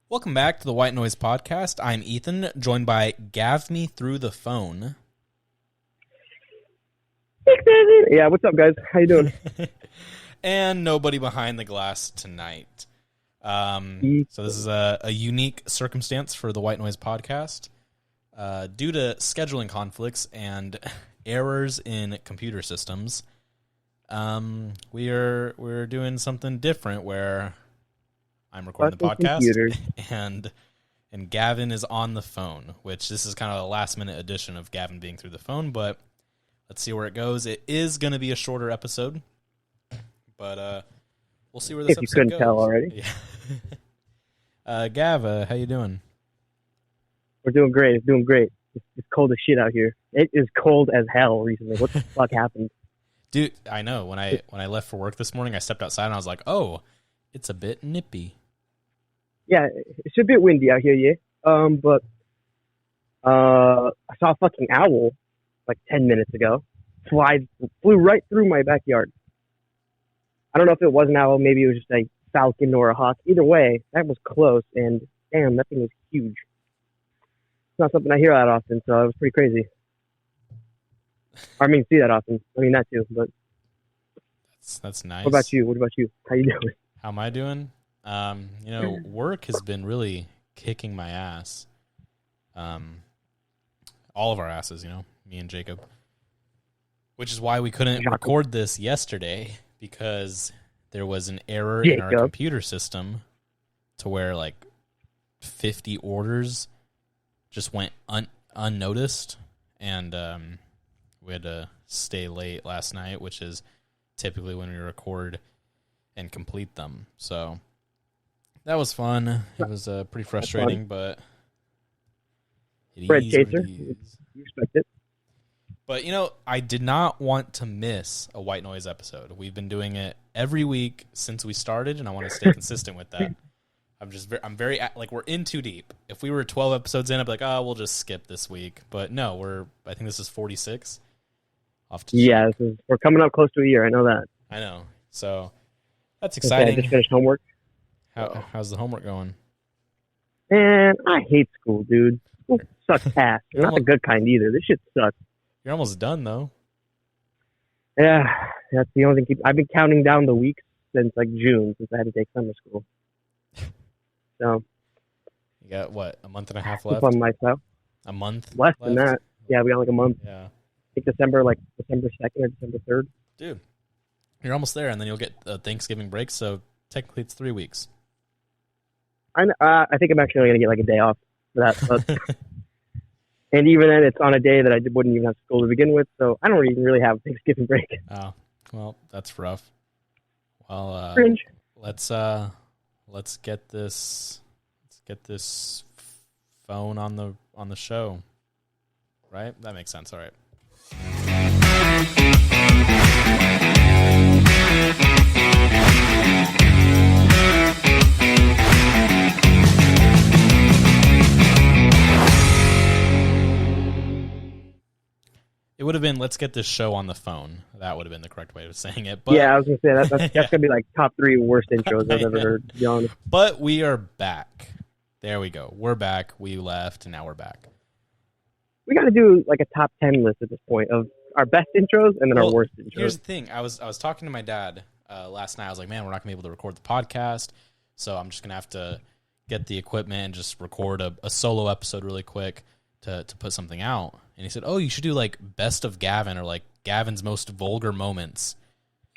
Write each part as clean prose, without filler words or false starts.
Welcome back to the White Noise Podcast. I'm Ethan, joined by Gav Me Through the Phone. Yeah, what's up, guys? How you doing? And nobody behind the glass tonight. So this is a unique circumstance for the White Noise Podcast. Due to scheduling conflicts and errors in computer systems, we're doing something different where I'm recording the podcast and Gavin is on the phone, which this is kind of a last minute edition of Gavin being through the phone, but let's see where it goes. It is going to be a shorter episode, but we'll see where this episode goes. If you couldn't tell already. Yeah. Gav, how you doing? We're doing great. It's doing great. It's cold as shit out here. It is cold as hell recently. What the fuck happened? Dude, I know. When I left for work this morning, I stepped outside and I was like, oh, it's a bit nippy. Yeah, it's a bit windy out here, yeah. But I saw a fucking owl like 10 minutes ago. Flew right through my backyard. I don't know if it was an owl. Maybe it was just a falcon or a hawk. Either way, that was close. And damn, that thing was huge. It's not something I hear that often, so it was pretty crazy. I mean, see that often. I mean, that too, but that's nice. What about you? How you doing? How am I doing? Work has been really kicking my ass. All of our asses, me and Jacob. Which is why we couldn't record this yesterday, because there was an error in our computer system to where like 50 orders just went unnoticed, and we had to stay late last night, which is typically when we record and complete them. So that was fun. It was pretty frustrating, but Bread chaser. You respect it. But, I did not want to miss a White Noise episode. We've been doing it every week since we started, and I want to stay consistent with that. I'm very, we're in too deep. If we were 12 episodes in, I'd be like, oh, we'll just skip this week. But no, I think this is 46. Yeah, we're coming up close to a year. I know that. I know. So that's exciting. I just finished homework. How's the homework going? Man, I hate school, dude. School sucks ass. Not the good kind either. This shit sucks. You're almost done, though. Yeah, that's the only thing. I've been counting down the weeks since June, since I had to take summer school. So you got what, a month and a half left? On myself. A month less than that. Yeah, we got like a month. Yeah, I think December 2nd or December 3rd. Dude, you're almost there, and then you'll get a Thanksgiving break. So technically, it's 3 weeks. I think I'm actually going to get like a day off for that. But and even then, it's on a day that I wouldn't even have school to begin with, so I don't even really have a Thanksgiving break. Oh, well, that's rough. Well, Cringe. Let's get this phone on the show. Right? That makes sense. All right. It would have been, let's get this show on the phone. That would have been the correct way of saying it. But, yeah, I was going to say, that's going to be like top 3 worst intros I've ever heard, to be honest. But we are back. There we go. We're back. We left, and now we're back. We got to do like a top 10 list at this point of our best intros and then our worst intros. Here's the thing. I was talking to my dad last night. I was like, man, we're not going to be able to record the podcast, so I'm just going to have to get the equipment and just record a solo episode really quick to put something out. And he said, oh, you should do like best of Gavin or like Gavin's most vulgar moments.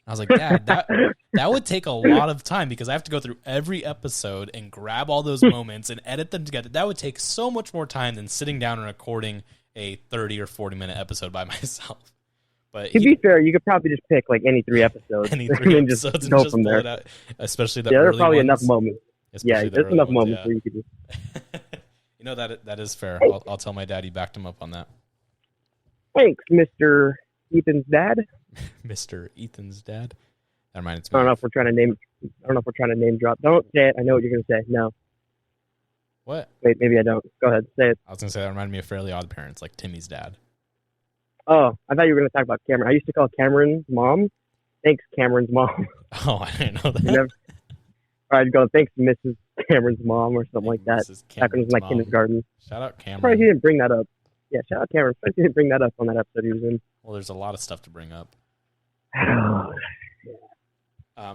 I was like, Dad, that would take a lot of time because I have to go through every episode and grab all those moments and edit them together. That would take so much more time than sitting down and recording a 30 or 40-minute episode by myself. But to be fair, you could probably just pick like any 3 episodes. Any 3 episodes and just from pull there. It out. Especially the there are early probably ones. Enough moments. Especially there's enough ones, moments where you could just... that is fair. I'll tell my dad you backed him up on that. Thanks, Mr. Ethan's dad. Mr. Ethan's dad. That reminds me. I don't know if we're trying to name drop. Don't say it. I know what you're going to say. No. What? Wait, maybe I don't. Go ahead. Say it. I was going to say that reminded me of Fairly Odd Parents, like Timmy's dad. Oh, I thought you were going to talk about Cameron. I used to call Cameron's mom. Thanks, Cameron's mom. Oh, I didn't know that. I'd go, thanks, Mrs. Cameron's mom, or something like that. Mrs. Back when it was Cameron's my mom. kindergarten. Shout out Surprised Cameron. he didn't bring that up. Yeah, shout out Cameron. Surprised he didn't bring that up on that episode he was in. Well, there's a lot of stuff to bring up.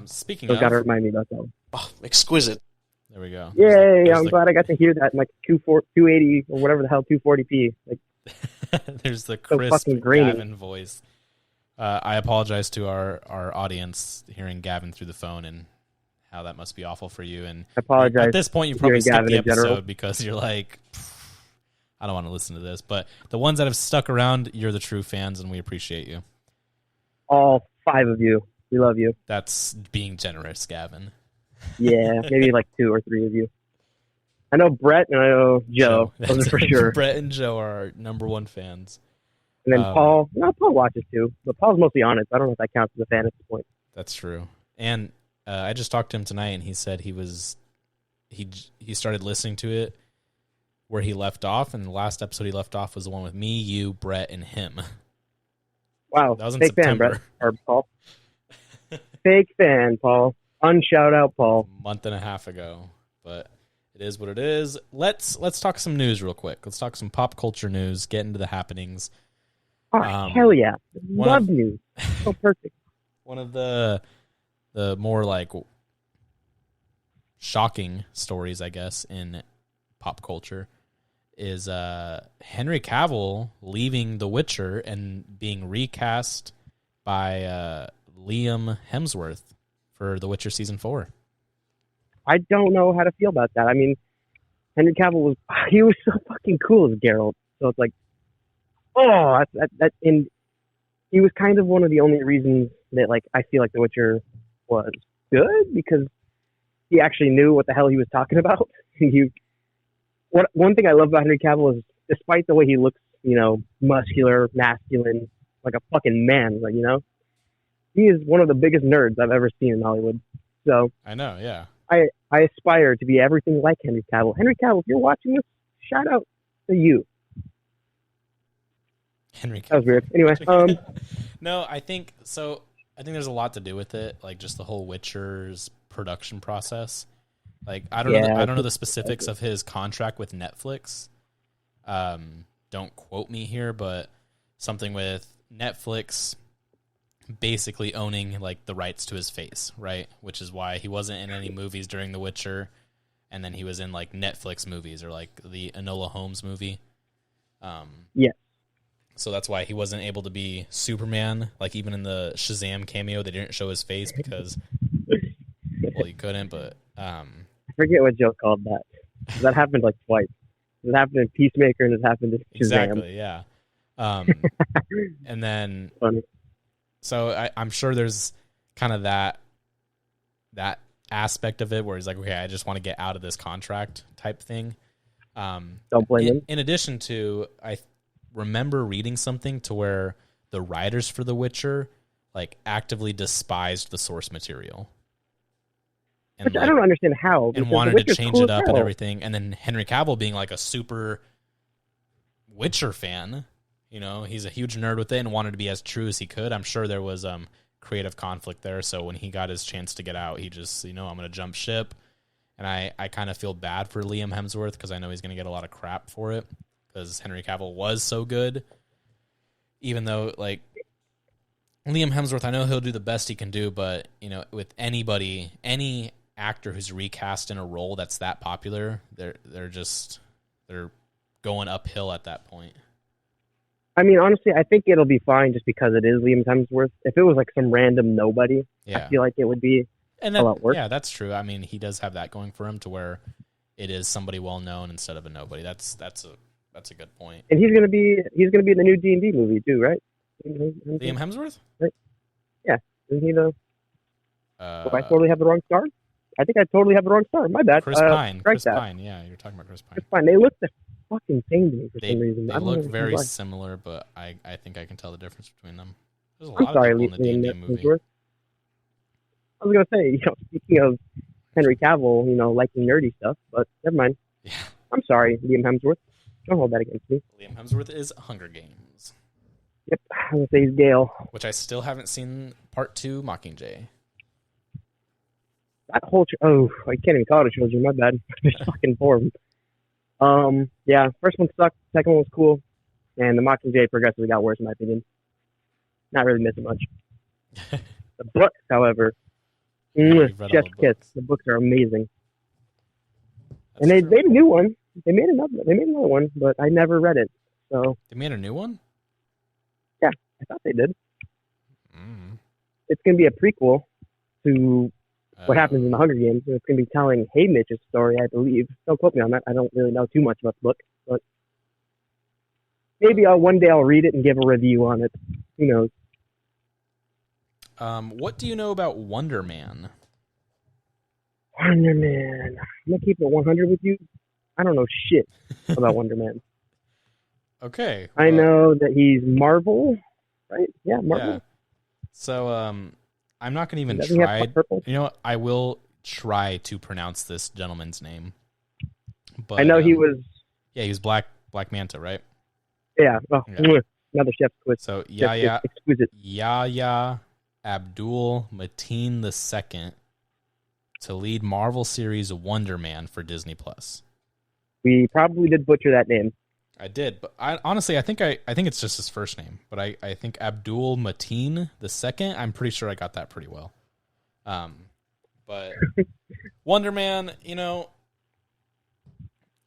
Speaking So of, gotta remind me about that. Oh, exquisite. there we go. Yay! I'm glad I got to hear that in like 280 or whatever the hell 240p. Like, there's the so crisp fucking grainy. Gavin voice. I apologize to our audience hearing Gavin through the phone and how that must be awful for you. And I apologize. at this point, you probably hearing skipped Gavin the in general. episode because you're like, I don't want to listen to this. But the ones that have stuck around, you're the true fans, and we appreciate you. All 5 of you. We love you. That's being generous, Gavin. Yeah, maybe like 2 or 3 of you. I know Brett and I know Joe. Those are for sure. Brett and Joe are our number one fans. And then Paul. No, Paul watches too. But Paul's mostly honest. I don't know if that counts as a fan at this point. That's true. And I just talked to him tonight, and he said he started listening to it where he left off, and the last episode he left off was the one with me, you, Brett, and him. Wow, That was in fake fan, September. Brett or Paul. Fake fan, Paul. Unshout out, Paul. A month and a half ago, but it is what it is. Let's talk some news real quick. Let's talk some pop culture news. Get into the happenings. Oh, hell yeah! one Love of- news. So perfect. One of the more like shocking stories, I guess, in pop culture is Henry Cavill leaving The Witcher and being recast by Liam Hemsworth for The Witcher Season 4. I don't know how to feel about that. I mean, Henry Cavill was so fucking cool as Geralt. So it's like, and he was kind of one of the only reasons that like I feel like The Witcher was good, because he actually knew what the hell he was talking about. One thing I love about Henry Cavill is, despite the way he looks, muscular, masculine, like a fucking man, like, he is one of the biggest nerds I've ever seen in Hollywood. So I know, yeah. I aspire to be everything like Henry Cavill. Henry Cavill, if you're watching this, shout out to you. Henry Cavill. That was weird. Anyway, No, I think so. I think there's a lot to do with it, like just the whole Witcher's production process. Like I don't know the specifics of his contract with Netflix. Don't quote me here, but something with Netflix basically owning like the rights to his face, right? Which is why he wasn't in any movies during The Witcher, and then he was in like Netflix movies or like the Enola Holmes movie. Yeah. So that's why he wasn't able to be Superman. Like even in the Shazam cameo, they didn't show his face because, well, he couldn't. But I forget what Joe called that. That happened like twice. It happened in Peacemaker and it happened in Shazam. exactly, yeah. And then, Funny. so I'm sure there's kind of that aspect of it where he's like, okay, I just want to get out of this contract type thing. Don't blame him. In addition to, I remember reading something to where the writers for The Witcher like actively despised the source material. And Which I don't understand how. And because wanted The to Witcher's change cool it as up and hell. everything. And then Henry Cavill being like a super Witcher fan, he's a huge nerd with it and wanted to be as true as he could. I'm sure there was creative conflict there. So when he got his chance to get out, he just, I'm going to jump ship. And I kind of feel bad for Liam Hemsworth because I know he's going to get a lot of crap for it because Henry Cavill was so good. Even though, like, Liam Hemsworth, I know he'll do the best he can do, but, with anybody, any actor who's recast in a role that's that popular, they're going uphill at that point. I mean, honestly, I think it'll be fine just because it is Liam Hemsworth. If it was like some random nobody, Yeah. I feel like it would be And a lot worse. yeah, that's true. I mean, he does have that going for him to where it is somebody well known instead of a nobody. That's a good point. And he's gonna be in the new D&D movie too, right? Liam Hemsworth? Isn't he the? Do I Uh, totally have the wrong star? I think I totally have the wrong star. My bad. Chris Pine. strike Chris that. Pine. Yeah, you're talking about Chris Pine. Chris Pine. They look the fucking same to me for They some reason. I don't look know very why. similar, but I think I can tell the difference between them. There's a I'm lot sorry, of people in the Liam D&D movie. Hemsworth. I was gonna say, speaking of Henry Cavill, liking nerdy stuff, but never mind. Yeah, I'm sorry, Liam Hemsworth. Don't hold that against me. Liam Hemsworth is Hunger Games, Yep, I'm gonna say he's Gale. which I still haven't seen part 2 Mockingjay. that whole I can't even call it a trilogy. My bad. It's fucking form. Yeah, first one sucked. Second one was cool, and the Mockingjay progressively got worse in my opinion. Not really missing much. The books, however, You've read all chef's the kiss. books. The books are amazing, That's and they true. made a new one. They made another one, but I never read it. So They made a new one? yeah, I thought they did. Mm. It's gonna be a prequel to what happens in the Oh. Hunger Games. And it's gonna be telling Haymitch's story, I believe. Don't quote me on that. I don't really know too much about the book, but maybe one day I'll read it and give a review on it. Who knows? What do you know about Wonder Man? Wonder Man. I'm gonna keep it 100 with you. I don't know shit about Wonder Man. Okay. I well, know that he's Marvel, right? Yeah, Marvel. Yeah. So, I'm not going to even Doesn't he have try. purple? You know what? I will try to pronounce this gentleman's name. But I know he was. Yeah, he was Black Manta, right? Yeah. Oh, Yeah. another chef's quiz. So Chef's kiss, exquisite. Yahya Abdul Mateen II to lead Marvel series Wonder Man for Disney Plus. We probably did butcher that name. I did, but honestly I think it's just his first name, but I think Abdul Mateen II. I'm pretty sure I got that pretty well. But Wonder Man,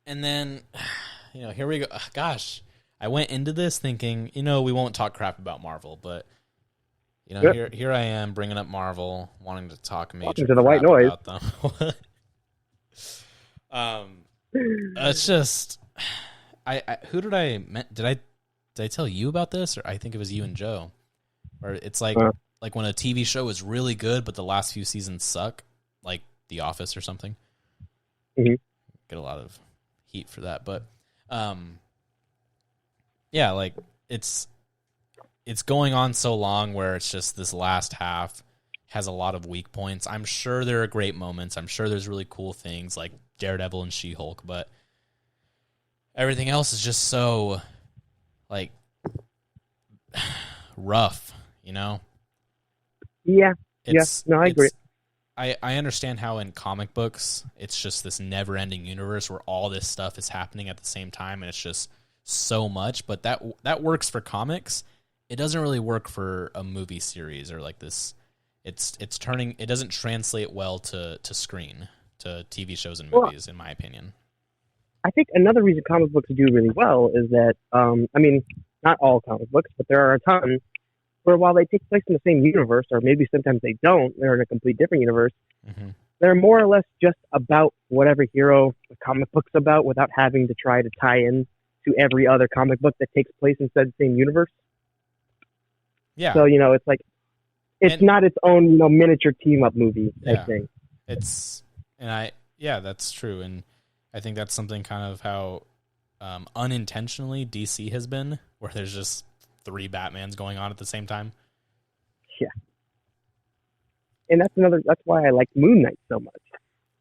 and then here we go. Gosh, I went into this thinking, we won't talk crap about Marvel, but Yep. here I am bringing up Marvel, wanting to talk major Welcome to the white crap noise. about them. It's just, who did I tell you about this, or I think it was you and Joe, where it's like when a TV show is really good but the last few seasons suck, like The Office or something. Mm-hmm. Get a lot of heat for that, but yeah, like it's going on so long where it's just this last half has a lot of weak points. I'm sure there are great moments. I'm sure there's really cool things like Daredevil and She-Hulk, but everything else is just so like rough, Yeah. No, I agree. I understand how in comic books it's just this never-ending universe where all this stuff is happening at the same time and it's just so much, but that works for comics. It doesn't really work for a movie series or like this. It doesn't translate well to screen, to TV shows and movies, in my opinion. I think another reason comic books do really well is that, I mean, not all comic books, but there are a ton where while they take place in the same universe, or maybe sometimes they don't, they're in a complete different universe, Mm-hmm. they're more or less just about whatever hero the comic book's about without having to try to tie in to every other comic book that takes place inside the same universe. Yeah. So, it's like, it's not its own, miniature team-up movie type thing. That's true. And I think that's something kind of how unintentionally DC has been, where there's just 3 Batmans going on at the same time. Yeah. And that's why I like Moon Knight so much.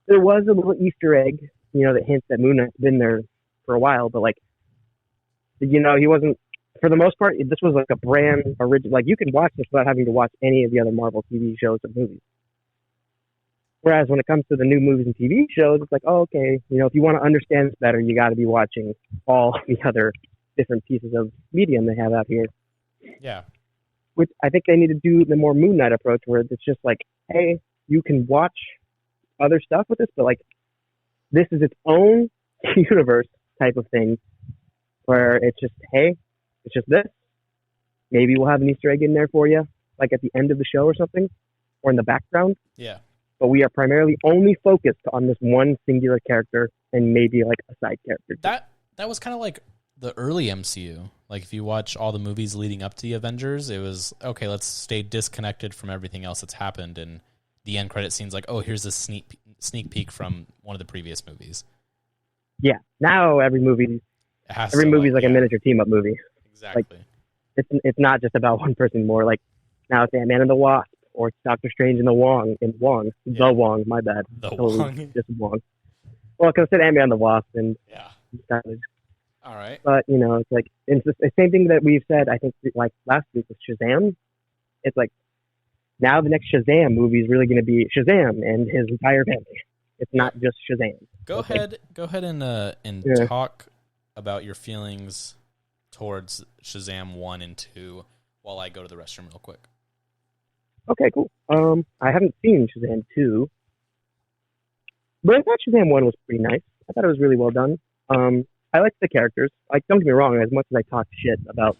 There was a little Easter egg, that hints that Moon Knight's been there for a while, but like, he wasn't, for the most part, this was like a brand original. Like, you can watch this without having to watch any of the other Marvel TV shows or movies. Whereas when it comes to the new movies and TV shows, it's like, oh, okay, if you want to understand this better, you got to be watching all the other different pieces of medium they have out here. Yeah. Which I think they need to do the more Moon Knight approach, where it's just like, hey, you can watch other stuff with this, but like, this is its own universe type of thing, where it's just, hey, it's just this. Maybe we'll have an Easter egg in there for you, like at the end of the show or something, or in the background. Yeah. But we are primarily only focused on this one singular character and maybe like a side character. That was kind of like the early MCU. Like if you watch all the movies leading up to the Avengers, it was, okay, let's stay disconnected from everything else that's happened. And the end credit scene's like, oh, here's a sneak peek from one of the previous movies. Yeah. Now every movie's like a miniature team-up movie. Exactly. Like, it's not just about one person anymore. Like, now it's Ant-Man and the Wasp, or it's Doctor Strange and the Wong. The Wong, my bad. Wong. Just Wong. Well, because I said Ant-Man and the Wasp, and yeah. All right. But, it's like, it's the same thing that we've said, I think, like last week with Shazam. It's like, now the next Shazam movie is really going to be Shazam and his entire family. It's not just Shazam. Go ahead and yeah. talk about your feelings towards Shazam 1 and 2 while I go to the restroom real quick. Okay, cool. I haven't seen Shazam 2, but I thought Shazam 1 was pretty nice. I thought it was really well done. I liked the characters. Like, don't get me wrong, as much as I talked shit about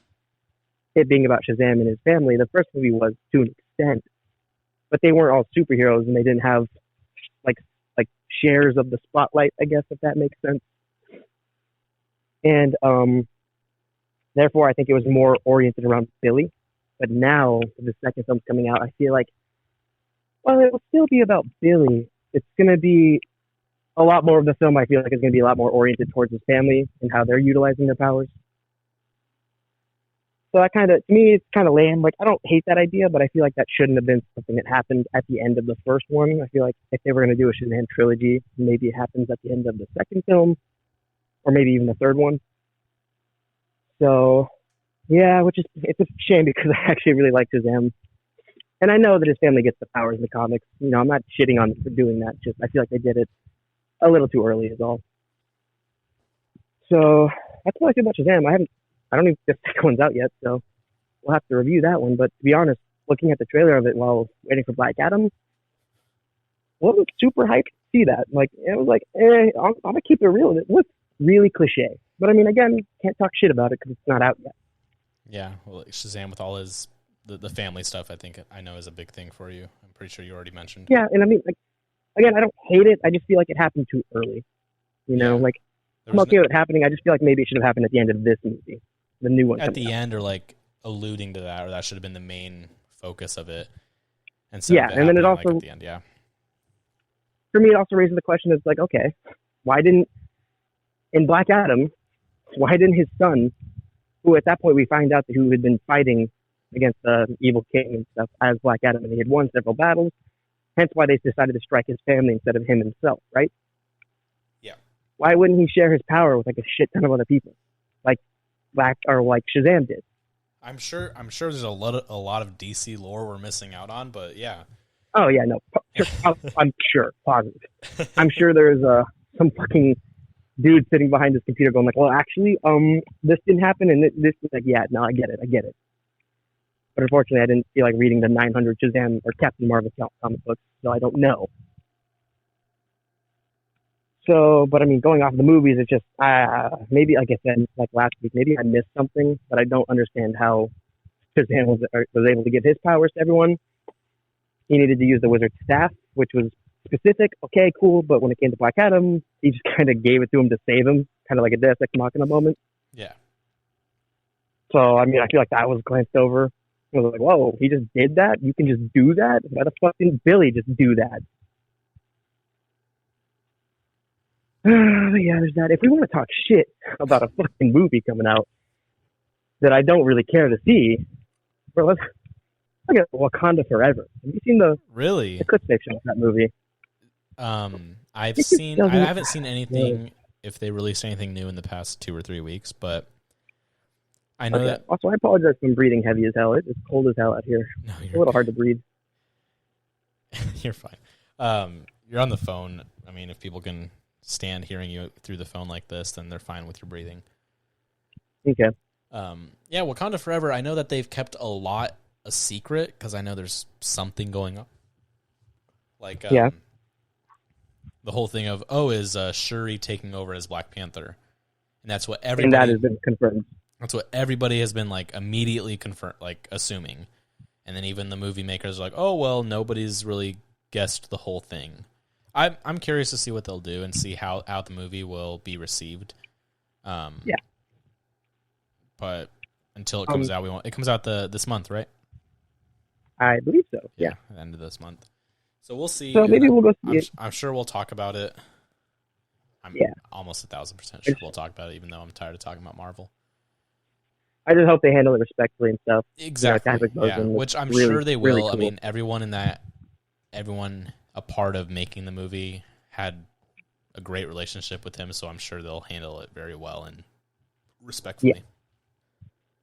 it being about Shazam and his family, the first movie was to an extent, but they weren't all superheroes and they didn't have like shares of the spotlight, I guess, if that makes sense. And therefore, I think it was more oriented around Billy. But now, the second film's coming out, I feel like, well, it will still be about Billy. It's going to be a lot more of the film, I feel like, is going to be a lot more oriented towards his family and how they're utilizing their powers. So that kind of, to me, it's kind of lame. Like, I don't hate that idea, but I feel like that shouldn't have been something that happened at the end of the first one. I feel like if they were going to do a Shazam trilogy, maybe it happens at the end of the second film, or maybe even the third one. So, yeah, it's a shame because I actually really like Shazam. And I know that his family gets the powers in the comics. You know, I'm not shitting on them for doing that. Just I feel like they did it a little too early is all. So that's what I feel about Shazam. I don't even think the second one's out yet, so we'll have to review that one. But to be honest, looking at the trailer of it while waiting for Black Adam, wasn't super hyped to see that. Like, it was like, I'm gonna keep it real. It looks really cliche. But I mean, again, can't talk shit about it because it's not out yet. Yeah, well, Shazam with all his the family stuff, I know is a big thing for you. I'm pretty sure you already mentioned. Yeah, and I mean, like, again, I don't hate it. I just feel like it happened too early. You know, like, I'm okay with it happening. I just feel like maybe it should have happened at the end of this movie, the new one. At the end, or like alluding to that, or that should have been the main focus of it. And and then it also, like at the end, for me, it also raises the question: is like, okay, in Black Adam, why didn't his son, who at that point we find out that who had been fighting against the evil king and stuff as Black Adam, and he had won several battles, hence why they decided to strike his family instead of him himself, right? Yeah. Why wouldn't he share his power with like a shit ton of other people, like Shazam did? I'm sure there's a lot of DC lore we're missing out on, but yeah. Oh yeah, no, I'm sure, positive. I'm sure there's some fucking dude sitting behind his computer going like, well, actually, this didn't happen, and this is like, yeah, no, I get it. But unfortunately, I didn't feel like reading the 900 Shazam or Captain Marvel comic books, so I don't know. So, but I mean, going off the movies, it's just, maybe, like I said, like last week, maybe I missed something, but I don't understand how Shazam was able to give his powers to everyone. He needed to use the wizard's staff, which was specific. Okay, cool. But when it came to Black Adam, he just kind of gave it to him to save him, kind of like a Deus Ex Machina moment. Yeah. So, I mean, I feel like that was glanced over. I was like, whoa, he just did that? You can just do that? Why the fuck didn't Billy just do that? Yeah, there's that. If we want to talk shit about a fucking movie coming out that I don't really care to see, bro, let's look at Wakanda Forever. Have you seen the clip fiction of that movie? I haven't seen anything, if they released anything new in the past 2 or 3 weeks, but I know that. Also, I apologize for breathing heavy as hell. It's cold as hell out here. No, it's a little hard to breathe. You're fine. You're on the phone. I mean, if people can stand hearing you through the phone like this, then they're fine with your breathing. Okay. Yeah, Wakanda Forever, I know that they've kept a lot a secret because I know there's something going on. Like, the whole thing of, is Shuri taking over as Black Panther? And that's what everybody... And that has been confirmed. That's what everybody has been, like, immediately assuming. And then even the movie makers are like, oh, well, nobody's really guessed the whole thing. I'm curious to see what they'll do and see how the movie will be received. But until it comes out, it comes out this month, right? I believe so. Yeah, at the end of this month. So we'll see. So maybe we'll go see it. I'm sure we'll talk about it. I'm almost 1,000% sure we'll talk about it, even though I'm tired of talking about Marvel. I just hope they handle it respectfully and stuff. Exactly. Which I'm sure they will. Really cool. I mean, everyone a part of making the movie had a great relationship with him, so I'm sure they'll handle it very well and respectfully. Yeah.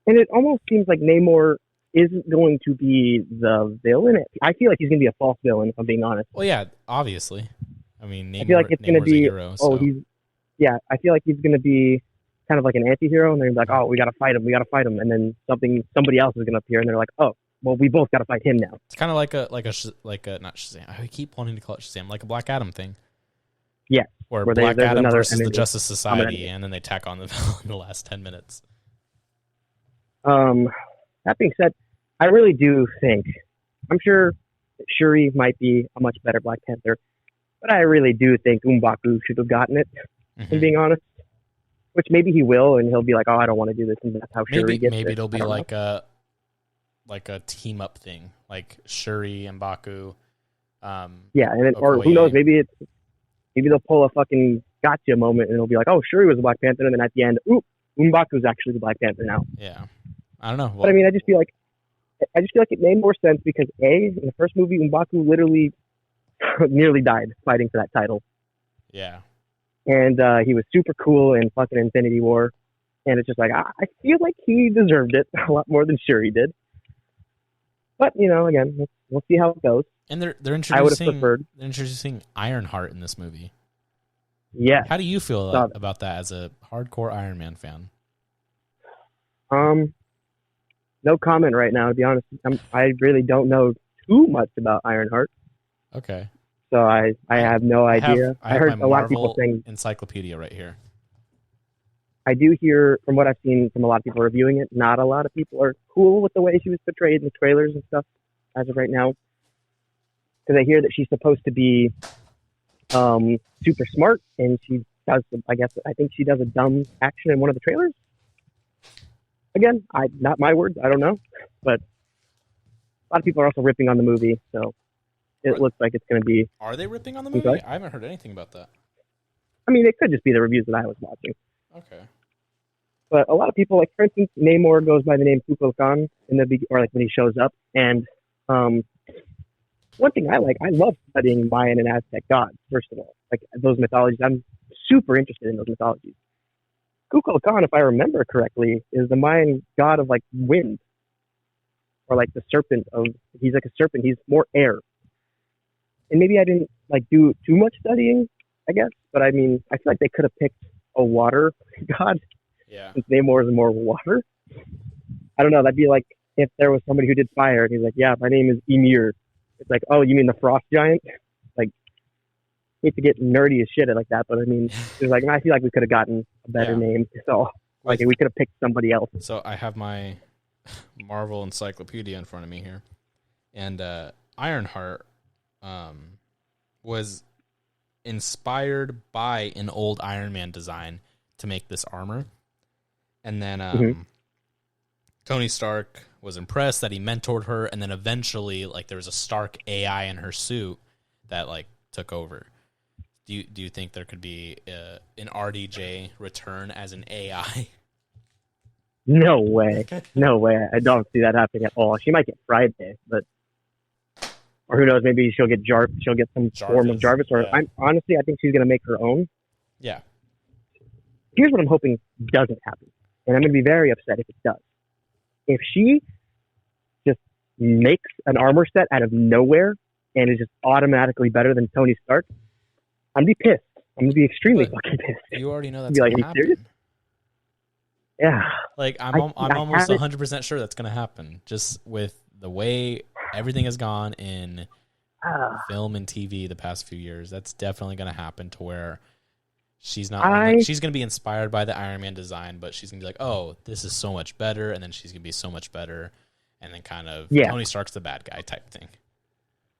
And it almost seems like Namor isn't going to be the villain. I feel like he's going to be a false villain, if I'm being honest. Well, yeah, obviously. I mean, I feel like it's going to Namor's be, a hero, so. I feel like he's going to be kind of like an anti-hero, and they're like, oh, we got to fight him, and then somebody else is going to appear, and they're like, oh, well, we both got to fight him now. It's kind of like a not Shazam. I keep wanting to call it Shazam, like a Black Adam thing. Yeah. Where Black Adam versus the enemy. Justice Society, and then they tack on the villain in the last 10 minutes. That being said, I really do think, I'm sure Shuri might be a much better Black Panther, but I really do think M'Baku should have gotten it, if being honest. Which maybe he will, and he'll be like, oh, I don't want to do this, and that's how Shuri gets it. Maybe it'll be like a team-up thing, like Shuri and M'Baku. Or who knows, maybe they'll pull a fucking gotcha moment, and it'll be like, oh, Shuri was the Black Panther, and then at the end, M'Baku's actually the Black Panther now. Yeah. I don't know. But I mean, I just feel like it made more sense because in the first movie, M'Baku literally nearly died fighting for that title. Yeah. And he was super cool in fucking Infinity War, and it's just like I feel like he deserved it a lot more than Shuri did. But again, we'll see how it goes. And they're introducing. I would have preferred. They're introducing Ironheart in this movie. Yeah. How do you feel about that as a hardcore Iron Man fan? No comment right now, to be honest. I really don't know too much about Ironheart. Okay. So I have no idea. I heard a lot of people saying encyclopedia right here. I do hear from what I've seen from a lot of people reviewing it, not a lot of people are cool with the way she was portrayed in the trailers and stuff as of right now. Because I hear that she's supposed to be super smart, and she does. I think she does a dumb action in one of the trailers. Again, not my words. I don't know, but a lot of people are also ripping on the movie, so it looks like it's going to be. Are they ripping on the movie? I haven't heard anything about that. I mean, it could just be the reviews that I was watching. Okay. But a lot of people, like for instance, Namor goes by the name Kukulkan when he shows up, and one thing I love studying Mayan and Aztec gods. First of all, like those mythologies, I'm super interested in those mythologies. Kukulkan, if I remember correctly, is the Mayan god of like wind, or like the serpent of. He's like a serpent. He's more air. And maybe I didn't do too much studying, I guess. But I mean, I feel like they could have picked a water god. Yeah. Since Namor is more water. I don't know. That'd be like if there was somebody who did fire, and he's like, "Yeah, my name is Ymir." It's like, "Oh, you mean the frost giant?" Like, hate to get nerdy as shit like that, but I mean, it's like I feel like we could have gotten a better name. So, we could have picked somebody else. So I have my Marvel encyclopedia in front of me here, and Ironheart was inspired by an old Iron Man design to make this armor. And then Tony Stark was impressed that he mentored her, and then eventually there was a Stark AI in her suit that took over. Do you think there could be an RDJ return as an AI? No way. No way. I don't see that happening at all. She might get Friday, but or who knows, maybe she'll get she'll get some form of Jarvis, or yeah. I think she's going to make her own. Yeah. Here's what I'm hoping doesn't happen, and I'm going to be very upset if it does. If she just makes an armor set out of nowhere and is just automatically better than Tony Stark, I'm going to be pissed. I'm going to be extremely fucking pissed. You already know that's going to happen. Serious? Yeah. I'm almost 100% sure that's going to happen, just with the way everything has gone in film and TV the past few years. That's definitely going to happen to where she's not. She's going to be inspired by the Iron Man design, but she's going to be like, "Oh, this is so much better," and then she's going to be so much better, and then kind of Tony Stark's the bad guy type thing.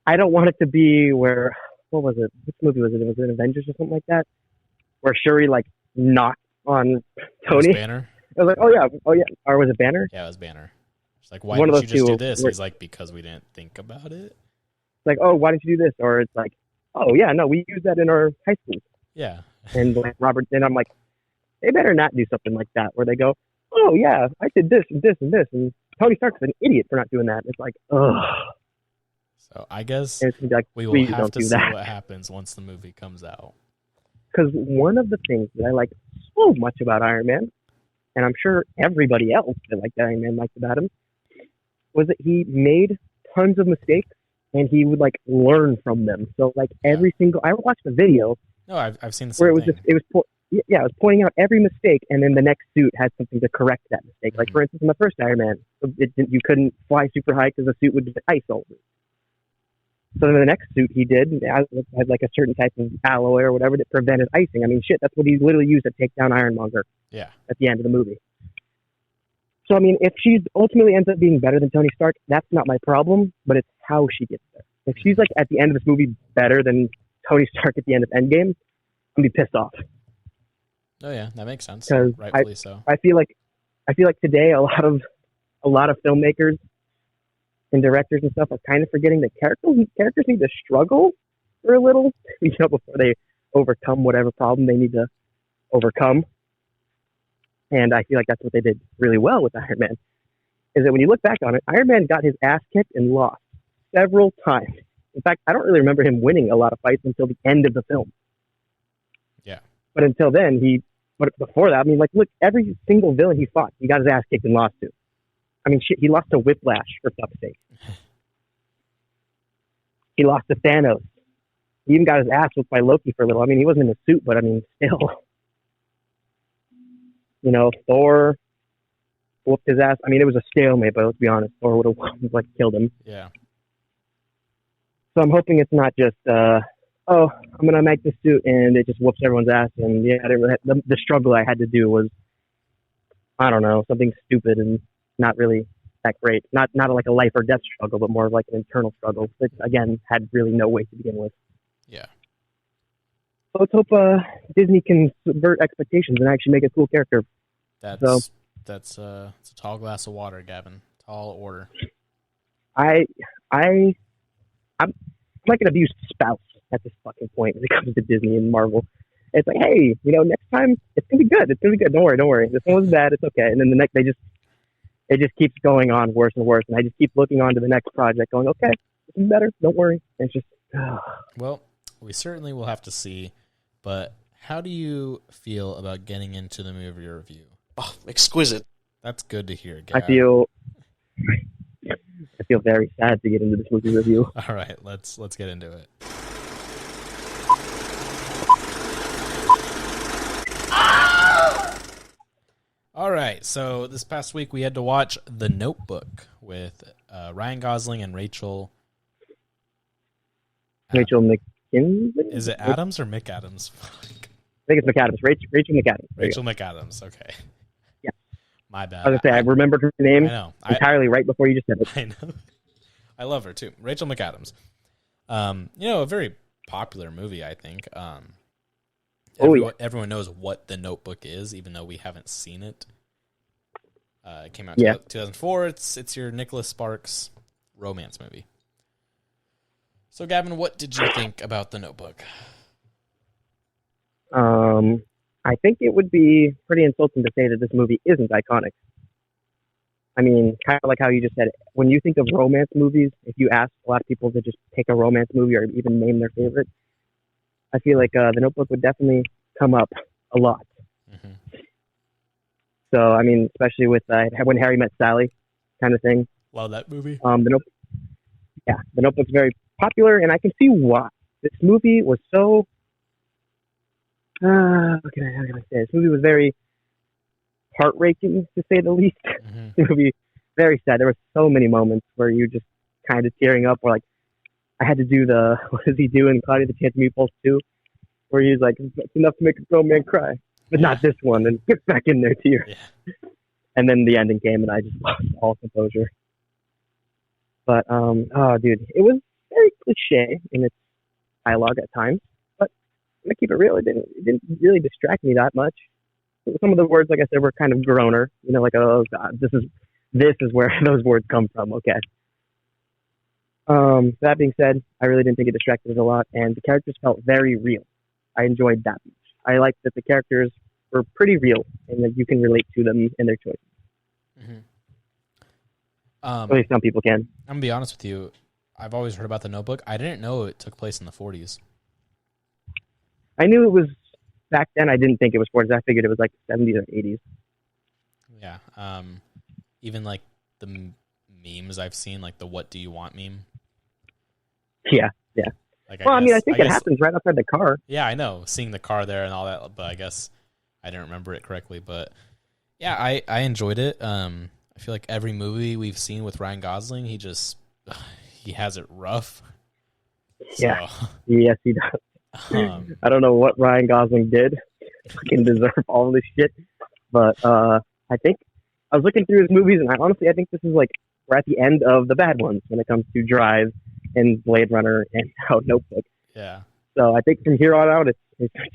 I don't want it to be where what was it? Which movie was it? Was it Avengers or something like that? Where Shuri knocked on Tony. Banner. I was like, oh yeah, or was it Banner? Yeah, it was Banner. She's like, why didn't you just do this? He's like, because we didn't think about it. It's like, oh, why didn't you do this? Or it's like, oh yeah, no, we used that in our high school. Yeah. And Robert, and I'm like, they better not do something like that where they go, oh yeah, I did this and this and this, and Tony Stark's an idiot for not doing that. It's like, ugh. So I guess like, we will have to see what happens once the movie comes out. Because one of the things that I like so much about Iron Man, and I'm sure everybody else that liked Iron Man liked about him, was that he made tons of mistakes and he would like learn from them. So like every single, I watched the video. No, I've seen the where same it was thing. just, it was pointing out every mistake, and then the next suit had something to correct that mistake. Like for instance, in the first Iron Man, you couldn't fly super high because the suit would get ice over it. So then the next suit he did had like a certain type of alloy or whatever that prevented icing. I mean, shit, that's what he literally used to take down Ironmonger. Yeah. At the end of the movie. So I mean, if she ultimately ends up being better than Tony Stark, that's not my problem. But it's how she gets there. If she's like at the end of this movie better than Tony Stark at the end of Endgame, I'm gonna be pissed off. Oh yeah, that makes sense. Because rightfully so. I feel like today a lot of filmmakers and directors and stuff are kind of forgetting that characters need to struggle for a little, before they overcome whatever problem they need to overcome. And I feel like that's what they did really well with Iron Man. Is that when you look back on it, Iron Man got his ass kicked and lost several times. In fact, I don't really remember him winning a lot of fights until the end of the film. Yeah. But until then, but before that, I mean, like, look, every single villain he fought, he got his ass kicked and lost to. I mean, shit, he lost to Whiplash, for fuck's sake. He lost to Thanos. He even got his ass whooped by Loki for a little. I mean, he wasn't in a suit, but I mean, still. Thor whooped his ass. I mean, it was a stalemate, but let's be honest, Thor would have killed him. Yeah. So I'm hoping it's not just, I'm gonna make this suit and it just whoops everyone's ass. And yeah, I didn't really the struggle I had to do was, I don't know, something stupid and not really that great. Not like a life or death struggle, but more of like an internal struggle that again had really no weight to begin with. Yeah. So let's hope Disney can subvert expectations and actually make a cool character. That's it's a tall glass of water, Gavin. Tall order. I'm like an abused spouse at this fucking point when it comes to Disney and Marvel. It's like, hey, next time it's gonna be good. It's gonna be good. Don't worry. This one was bad. It's okay. And then the next, it just keeps going on worse and worse. And I just keep looking on to the next project, going, okay, this is better. Don't worry. And it's just. Well, we certainly will have to see. But how do you feel about getting into the movie review? Oh, exquisite. That's good to hear, Gavin. I feel very sad to get into this movie review. All right, let's get into it. All right, so this past week we had to watch The Notebook with Ryan Gosling and Rachel. Rachel McKinsey? Is it Adams or McAdams? I think it's McAdams. Rachel McAdams. Rachel McAdams. Okay. Yeah. My bad. I was gonna say I remembered her name entirely right before you just said it. I know. I love her too, Rachel McAdams. A very popular movie, I think. Everyone knows what The Notebook is, even though we haven't seen it. It came out in 2004. It's your Nicholas Sparks romance movie. So, Gavin, what did you think about The Notebook? I think it would be pretty insulting to say that this movie isn't iconic. I mean, kind of like how you just said, when you think of romance movies, if you ask a lot of people to just pick a romance movie or even name their favorite, I feel like The Notebook would definitely come up a lot. Mm-hmm. So, I mean, especially with When Harry Met Sally kind of thing. Love that movie. The Notebook's very popular, and I can see why. This movie was so... how can I say? This movie was very heart-wrenching, to say the least. Mm-hmm. It would be very sad. There were so many moments where you just kind of tearing up, or like, I had to do what does he do in Cloudy the Chance of Meatballs 2, where he's like, it's enough to make a grown man cry, but not this one, and get back in there, tear. Yeah. And then the ending came, and I just lost all composure. But, dude, it was very cliche in its dialogue at times, but I'm gonna keep it real. It didn't really distract me that much. Some of the words, like I said, were kind of groaner. Like, oh god, this is where those words come from. Okay. That being said, I really didn't think it distracted us a lot, and the characters felt very real. I enjoyed that much. I liked that the characters were pretty real, and that you can relate to them and their choices. Mm-hmm. At least some people can. I'm gonna be honest with you. I've always heard about The Notebook. I didn't know it took place in the 40s. I knew it was back then. I didn't think it was 40s. I figured it was like 70s or 80s. Yeah. Even like the memes I've seen, like the "What do you want" meme. Yeah. Like, Well, I think it happens right outside the car. Yeah, I know, seeing the car there and all that, but I guess I didn't remember it correctly. But yeah, I enjoyed it. I feel like every movie we've seen with Ryan Gosling, he has it rough. So, Yeah. Yes, he does. I don't know what Ryan Gosling did. Fucking deserve all this shit. But I think I was looking through his movies, and I think this is like we're at the end of the bad ones when it comes to Drive and Blade Runner and now Notebook. Yeah. So I think from here on out, it's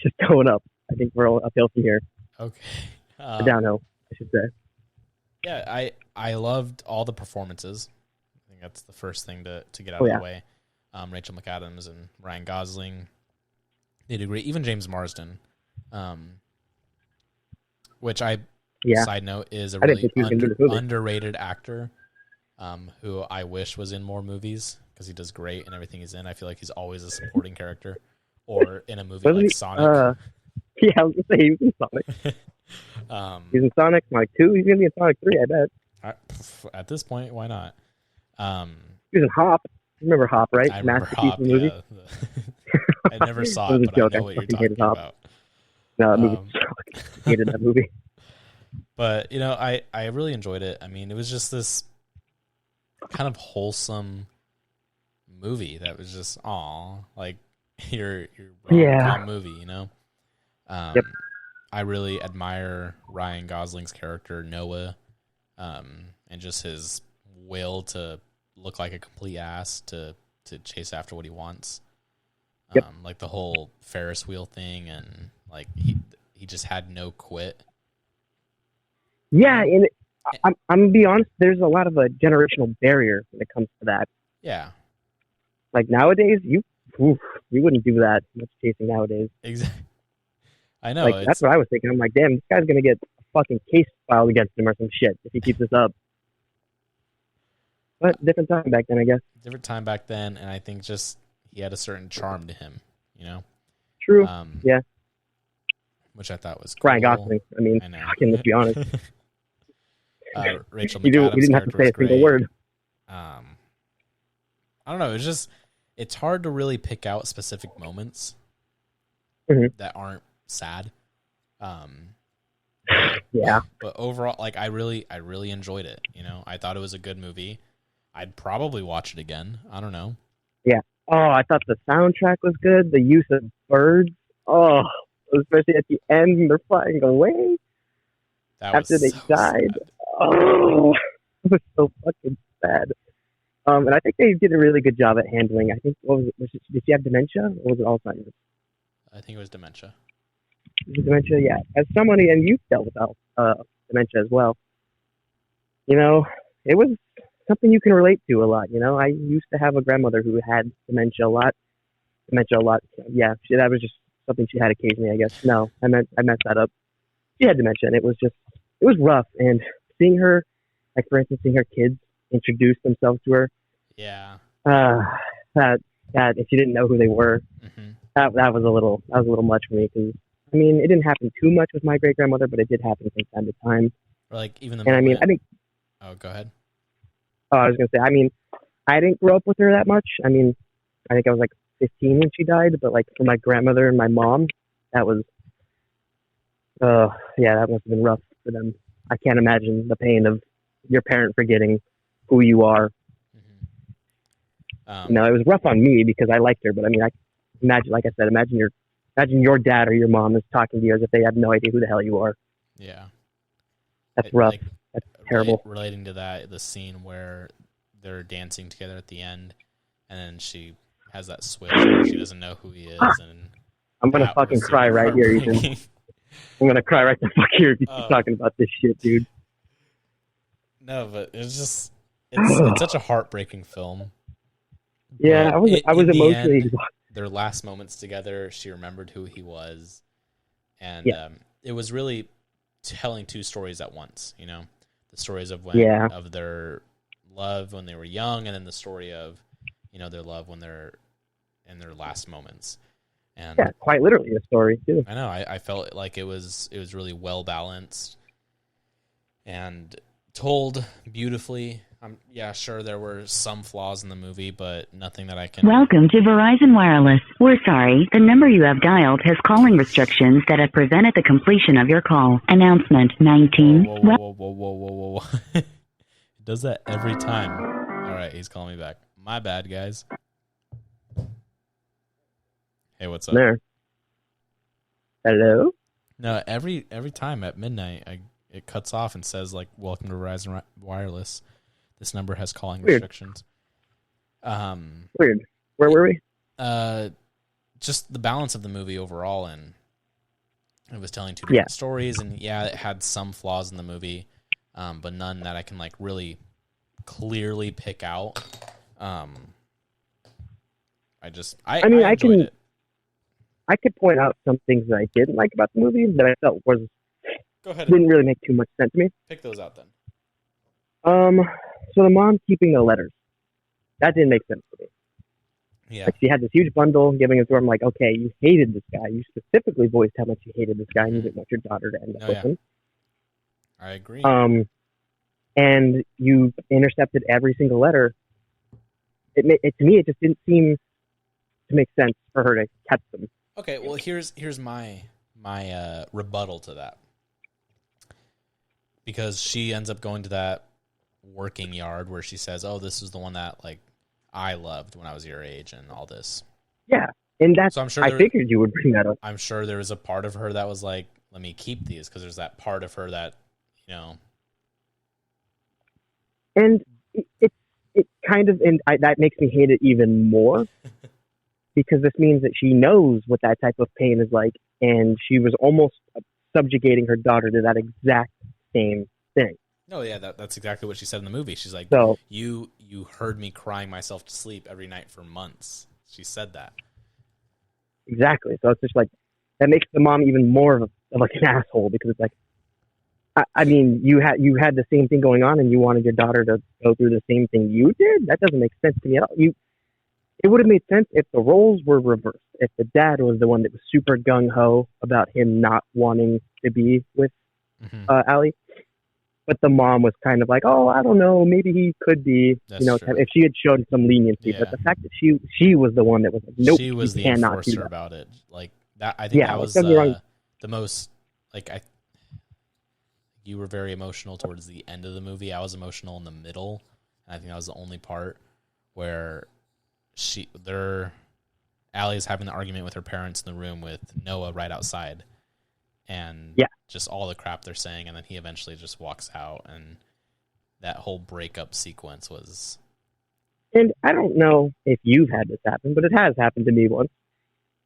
just going up. I think we're all uphill from here. Okay. Downhill, I should say. Yeah, I loved all the performances. I think that's the first thing to get out of the way. Rachel McAdams and Ryan Gosling, they did great. Even James Marsden, which side note, is a really underrated actor who I wish was in more movies because he does great in everything he's in. I feel like he's always a supporting character or in a movie like Sonic. Yeah, I was going to say he was in Sonic. He's in Sonic 2. He's going to be in Sonic 3, I bet. At this point, why not? He was in Hop. Remember Hop, right? I remember Hop, movie. Yeah. I never saw it, but I know what you're talking about. No, that movie sucked. I hated that movie. But, I really enjoyed it. I mean, it was just this kind of wholesome movie that was just, like your rom-com movie, Yep. I really admire Ryan Gosling's character, Noah, and just his will to look like a complete ass to chase after what he wants. Yep. Like the whole Ferris wheel thing, and like he just had no quit. Yeah, and I'm gonna be honest. There's a lot of a generational barrier when it comes to that. Yeah. Like nowadays, you wouldn't do that much chasing nowadays. Exactly. I know. Like that's what I was thinking. I'm like, damn, this guy's gonna get a fucking case filed against him or some shit if he keeps this up. But different time back then, I guess. Different time back then, and I think just he had a certain charm to him, True. Yeah. Which I thought was cool. Ryan Gosling. I mean, fucking, let's be honest. Rachel McAdams. We didn't have to say a single word. I don't know. It's hard to really pick out specific moments that aren't sad. Yeah. But overall, like I really enjoyed it. I thought it was a good movie. I'd probably watch it again. I don't know. Yeah. Oh, I thought the soundtrack was good. The use of birds. Oh, especially at the end when they're flying away after they died. Sad. Oh, it was so fucking sad. And I think they did a really good job at handling. I think did she have dementia or was it Alzheimer's? I think it was dementia. Dementia, yeah. As somebody, and you've dealt with dementia as well. It was something you can relate to a lot. I used to have a grandmother who had dementia a lot. Yeah, that was just something she had occasionally, I guess. No, I messed that up. She had dementia, and it was rough. And seeing her, like for instance, seeing her kids introduce themselves to her. Yeah. That if you didn't know who they were, that was a little much for me because. I mean, it didn't happen too much with my great grandmother, but it did happen from time to time. Or like even the. And I think. Oh, go ahead. Oh, I was gonna say. I mean, I didn't grow up with her that much. I mean, I think I was like 15 when she died. But like for my grandmother and my mom, that was. That must have been rough for them. I can't imagine the pain of your parent forgetting who you are. It was rough on me because I liked her, but I mean, imagine your dad or your mom is talking to you as if they have no idea who the hell you are. Yeah. That's rough. That's terrible. Relating to that, the scene where they're dancing together at the end, and then she has that switch where she doesn't know who he is. And I'm going to fucking cry right here, Ethan. I'm going to cry right the fuck here if you keep talking about this shit, dude. No, but it's such a heartbreaking film. Yeah, I was emotionally exhausted. Their last moments together, she remembered who he was, and it was really telling two stories at once. The stories of of their love when they were young, and then the story of their love when they're in their last moments. And yeah, quite literally a story too. I know. I felt like it was really well balanced and told beautifully. Yeah, sure, there were some flaws in the movie, but nothing that I can... Welcome to Verizon Wireless. We're sorry, the number you have dialed has calling restrictions that have prevented the completion of your call. Announcement 19. Whoa. It does that every time. All right, he's calling me back. My bad, guys. Hey, what's up? There. Hello? No, every time at midnight, it cuts off and says, like, welcome to Verizon Wireless. This number has calling restrictions. Weird. Where were we? Just the balance of the movie overall, and it was telling two different stories, and yeah, it had some flaws in the movie, but none that I can like really clearly pick out. I enjoyed it. I could point out some things that I didn't like about the movie that I felt was Go ahead. Didn't really make too much sense to me. Pick those out then. So the mom keeping the letters, that didn't make sense to me. Yeah. Like, she had this huge bundle giving it to her. I'm like, okay, you hated this guy. You specifically voiced how much you hated this guy and you didn't want your daughter to end up with him. I agree. And you intercepted every single letter. To me, it just didn't seem to make sense for her to catch them. Okay, well, here's my rebuttal to that. Because she ends up going to that working yard where she says, oh, this is the one that, like, I loved when I was your age and all this. Yeah, and that's, so I'm sure I figured you would bring that up. I'm sure there was a part of her that was like, let me keep these, because there's that part of her that, you know. And it kind of, and that makes me hate it even more, because this means that she knows what that type of pain is like, and she was almost subjugating her daughter to that exact same thing. No, yeah, that's exactly what she said in the movie. She's like, so, you heard me crying myself to sleep every night for months. She said that. Exactly. So it's just like, that makes the mom even more of like an asshole, because it's like, I mean, you had the same thing going on and you wanted your daughter to go through the same thing you did? That doesn't make sense to me at all. It would have made sense if the roles were reversed. If the dad was the one that was super gung-ho about him not wanting to be with Allie, but the mom was kind of like, oh, I don't know, maybe he could be, That's true. if she had shown some leniency. Yeah. But the fact that she was the one that was like, nope, she was the cannot enforcer about it. Like that, I think that was the most, like, you were very emotional towards the end of the movie. I was emotional in the middle, and I think that was the only part where Allie's having the argument with her parents in the room with Noah right outside, and just all the crap they're saying, and then he eventually just walks out, and that whole breakup sequence was. And I don't know if you've had this happen, but it has happened to me once.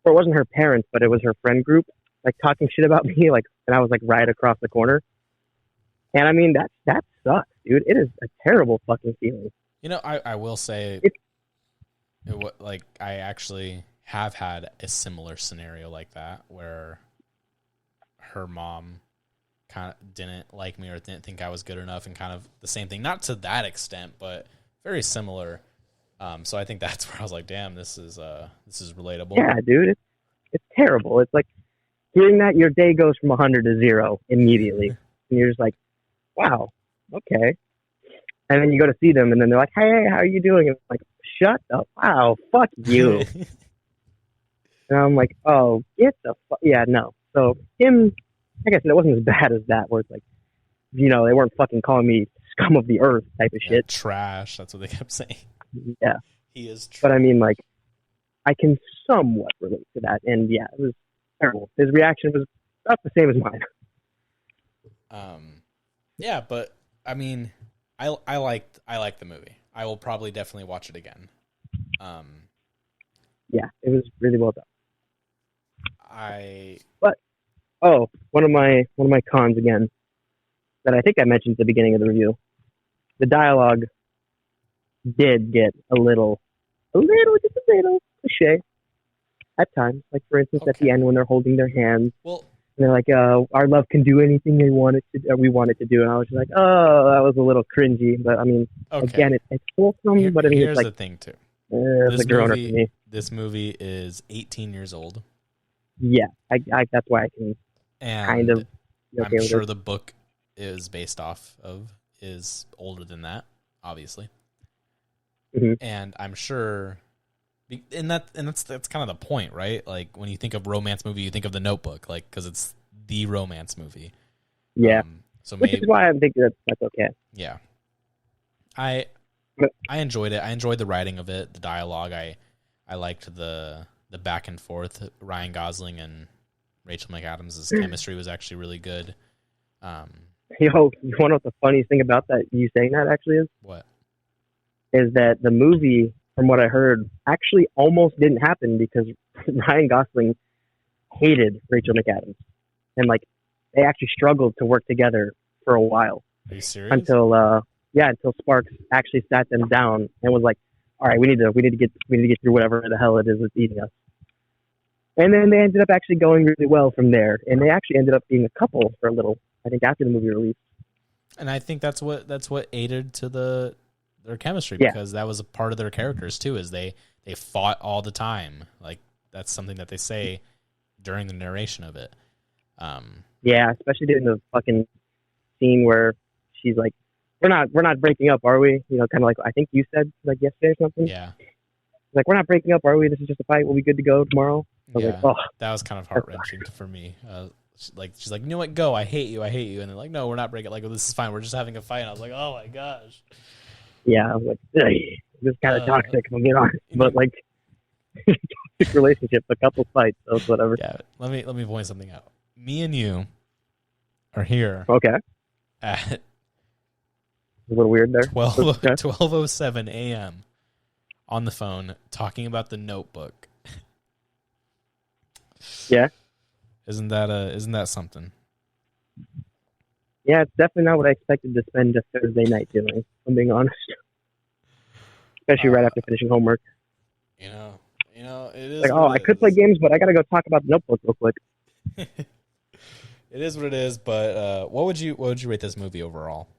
Or it wasn't her parents, but it was her friend group, like, talking shit about me, like, and I was like right across the corner. And I mean, that sucks, dude. It is a terrible fucking feeling. You know, I will say, like, I actually have had a similar scenario like that where her mom kind of didn't like me or didn't think I was good enough, and kind of the same thing, not to that extent, but very similar. So I think that's where I was like, damn, this is relatable. Yeah, dude, it's terrible. It's like hearing that your day goes from 100 to 0 immediately, and you're just like, wow, okay. And then you go to see them, and then they're like, hey, how are you doing? And it's like, shut up. Wow, fuck you. And I'm like, oh, get the fuck. Yeah, no. So him, like I said, it wasn't as bad as that, where it's like, they weren't fucking calling me scum of the earth type of shit. Trash. That's what they kept saying. Yeah. He is trash. But I mean, like, I can somewhat relate to that. And yeah, it was terrible. His reaction was about the same as mine. Yeah, but I mean, I liked the movie. I will probably definitely watch it again. Yeah, it was really well done. One of my cons again that I think I mentioned at the beginning of the review. The dialogue did get a little cliche at times. Like, for instance, at the end when they're holding their hands, and they're like, "Our love can do anything we want it to do," and I was just like, "Oh, that was a little cringy." But I mean, again, it's wholesome. But I mean, here's it's like, the thing too. It's a groaner for me. This movie is 18 years old. Yeah, that's why I can kind of. I'm sure the book is older than that. obviously. Mhm. And I'm sure, that's kind of the point, right? Like when you think of romance movie, you think of The Notebook, like because it's the romance movie. Yeah. So Which maybe is why I think that's okay. yeah. I enjoyed it. I enjoyed the writing of it, the dialogue. I liked the back and forth. Ryan Gosling and Rachel McAdams' chemistry was actually really good. Yo, you want to know what the funniest thing about that? You saying that actually is? What? Is that the movie, from what I heard, actually almost didn't happen because Ryan Gosling hated Rachel McAdams, and like they actually struggled to work together for a while. Are you serious? Until Sparks actually sat them down and was like, "All right, we need to get through whatever the hell it is that's eating us." And then they ended up actually going really well from there, and they actually ended up being a couple for a little. I think after the movie released. And I think that's what aided to their chemistry, Yeah. because that was a part of their characters too, is they fought all the time. Like that's something that they say during the narration of it. Yeah, especially during the fucking scene where she's like, we're not breaking up, are we? You know, kind of like I think you said like yesterday or something. Yeah. Like, we're not breaking up, are we? This is just a fight. We'll be good to go tomorrow. I was Yeah. like, oh. That was kind of heart-wrenching for me. She's like, you know what? Go. I hate you. And they're like, no, we're not breaking. Like, this is fine. We're just having a fight. And I was like, oh my gosh. Yeah, I was like, this is kind of toxic, I'll get honest. But like, toxic relationship, a couple fights, so it's whatever. Yeah. Let me point something out. Me and you are here. Okay. At A little weird there. 12:07 a.m. on the phone talking about The Notebook. Yeah. Isn't that something? Yeah, it's definitely not what I expected to spend a Thursday night doing, if I'm being honest. Especially right after finishing homework. You know, it is like, I could play games, but I gotta go talk about The Notebook real quick. It is what it is, but what would you rate this movie overall?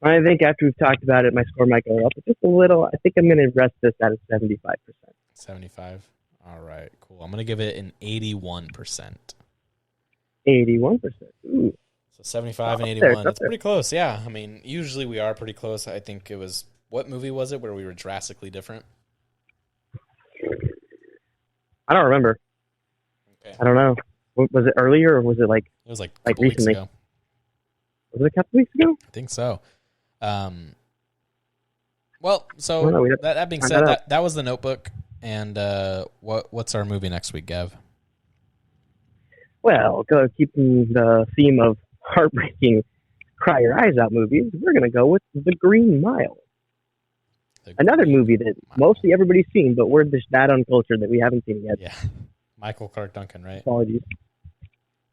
I think after we've talked about it, my score might go up just a little. I think I'm going to rest this at a 75%. 75? All right, cool. I'm going to give it an 81%. 81%. Ooh. So 75 and 81. That's pretty close, yeah. I mean, usually we are pretty close. I think it was, what movie was it where we were drastically different? I don't remember. Okay. I don't know. Was it earlier or was it like... It was like a couple recently? weeks ago. Was it a couple weeks ago? I think so. Well, so that being said, that was The Notebook. And what's our movie next week, Gav? Well, keeping the theme of heartbreaking, cry your eyes out movies, we're going to go with The Green Mile. Another movie that mostly everybody's seen, but we're just that uncultured that we haven't seen it yet. Yeah. Michael Clark Duncan, right? Apologies.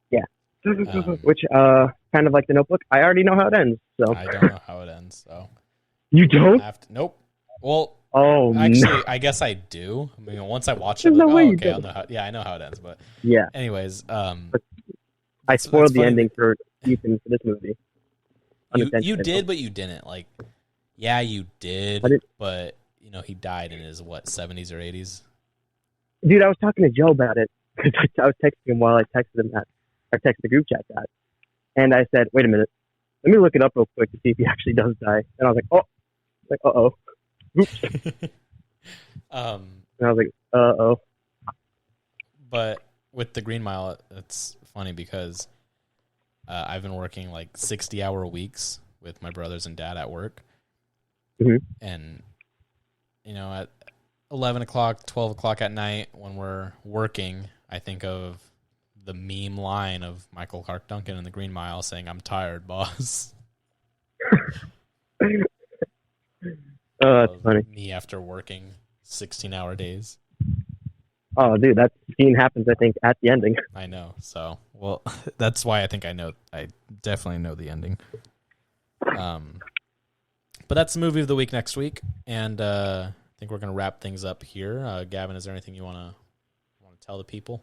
Yeah. Which, kind of like The Notebook, I already know how it ends. So I don't know how it ends. So you don't? Nope. Well, actually, no. I guess I do. I mean, once I watch it, I'm like, okay, I know how it ends. But yeah. Anyways, I spoiled the ending for Ethan for this movie. You did, but you didn't. Like, yeah, you did, but he died in his 70s or 80s. Dude, I was talking to Joe about it because I was texting him while I texted him that. I texted the group chat that, and I said, "Wait a minute, let me look it up real quick to see if he actually does die." And I was like, oops. And I was like, But with The Green Mile, it's funny because I've been working like 60-hour weeks with my brothers and dad at work, and at 11 o'clock, 12 o'clock at night when we're working, I think of the meme line of Michael Clark Duncan in The Green Mile saying, "I'm tired, boss." That's funny. Me after working 16-hour days. Oh, dude, that scene happens, I think, at the ending. I know. So, well, that's why I think I definitely know the ending. But that's the movie of the week next week, and I think we're going to wrap things up here. Gavin, is there anything you want to tell the people?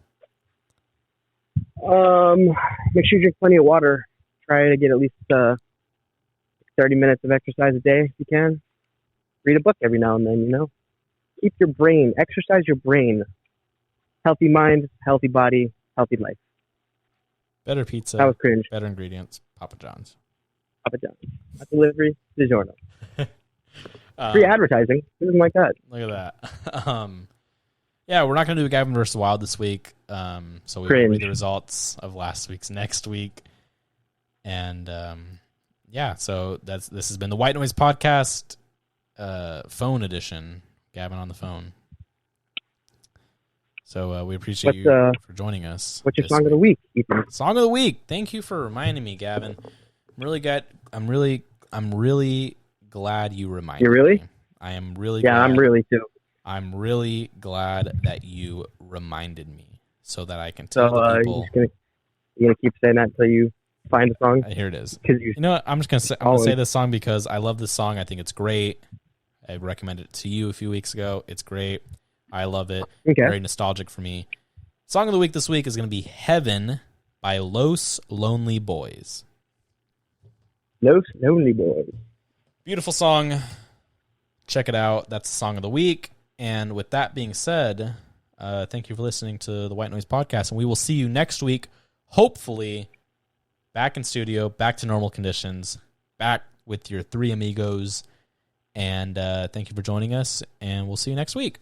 Make sure you drink plenty of water. Try to get at least 30 minutes of exercise a day if you can. Read a book every now and then, Keep your brain, exercise your brain. Healthy mind, healthy body, healthy life. Better pizza. That was cringe. Better ingredients. Papa John's. Papa John's. Delivery, DiGiorno. Free advertising. Something like that. Look at that. Yeah, we're not going to do Gavin versus Wild this week. So we will Cringe. read the results of last week's next week. And yeah, so this has been the White Noise Podcast phone edition. Gavin on the phone. So we appreciate you for joining us. What's your song of the week, Ethan? Song of the week. Thank you for reminding me, Gavin. I'm really glad you reminded You really? me. I am really Yeah, glad. I'm really too. I'm really glad that you reminded me so that I can tell So the people. you're gonna keep saying that until you find a song? Here it is. Because You know what? I'm just gonna say this song because I love this song. I think it's great. I recommended it to you a few weeks ago. It's great. I love it. Okay. Very nostalgic for me. Song of the week this week is going to be Heaven by Los Lonely Boys. Los Lonely Boys. Beautiful song. Check it out. That's the song of the week. And with that being said, thank you for listening to the White Noise Podcast. And we will see you next week, hopefully back in studio, back to normal conditions, back with your three amigos. And thank you for joining us. And we'll see you next week.